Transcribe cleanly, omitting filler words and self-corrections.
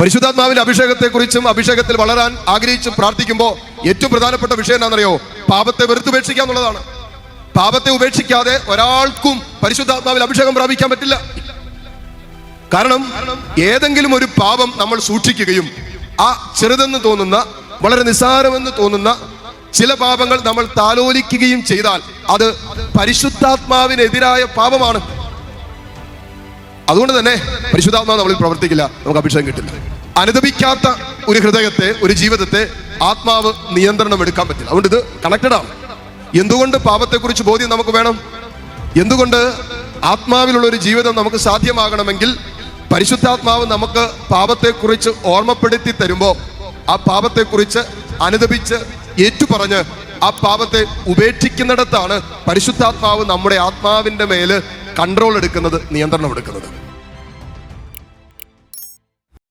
പരിശുദ്ധാത്മാവിന്റെ അഭിഷേകത്തെക്കുറിച്ചും അഭിഷേകത്തിൽ വളരാൻ ആഗ്രഹിച്ചും പ്രാർത്ഥിക്കുമ്പോൾ ഏറ്റവും പ്രധാനപ്പെട്ട വിഷയം എന്താണെന്നറിയോ? പാപത്തെ വെറുത്തുപേക്ഷിക്കുക എന്നുള്ളതാണ്. പാപത്തെ ഉപേക്ഷിക്കാതെ ഒരാൾക്കും പരിശുദ്ധാത്മാവിൽ അഭിഷേകം പ്രാപിക്കാൻ പറ്റില്ല. കാരണം ഏതെങ്കിലും ഒരു പാപം നമ്മൾ സൂക്ഷിക്കുകയും ആ ചെറുതെന്ന് തോന്നുന്ന, വളരെ നിസ്സാരമെന്ന് തോന്നുന്ന ചില പാപങ്ങൾ നമ്മൾ താലോലിക്കുകയും ചെയ്താൽ അത് പരിശുദ്ധാത്മാവിനെതിരായ പാപമാണ്. അതുകൊണ്ട് തന്നെ പരിശുദ്ധാത്മാവ് നമ്മളിൽ പ്രവർത്തിക്കില്ല, നമുക്ക് അഭിഷേകം കിട്ടില്ല. അനുദപിക്കാത്ത ഒരു ഹൃദയത്തെ, ഒരു ജീവിതത്തെ ആത്മാവ് നിയന്ത്രണം എടുക്കാൻ പറ്റില്ല. അതുകൊണ്ട് ഇത് കണക്റ്റഡ് ആണ്. എന്തുകൊണ്ട് പാപത്തെക്കുറിച്ച് ബോധ്യം നമുക്ക് വേണം? എന്തുകൊണ്ട് ആത്മാവിലുള്ള ഒരു ജീവിതം നമുക്ക് സാധ്യമാകണമെങ്കിൽ പരിശുദ്ധാത്മാവ് നമുക്ക് പാപത്തെക്കുറിച്ച് ഓർമ്മപ്പെടുത്തി തരുമ്പോൾ ആ പാപത്തെക്കുറിച്ച് അനുദപിച്ച് ഏറ്റുപറഞ്ഞ് ആ പാപത്തെ ഉപേക്ഷിക്കുന്നിടത്താണ് പരിശുദ്ധാത്മാവ് നമ്മുടെ ആത്മാവിന്റെ മേല് കൺട്രോൾ എടുക്കുന്നത്, നിയന്ത്രണം എടുക്കുന്നത്.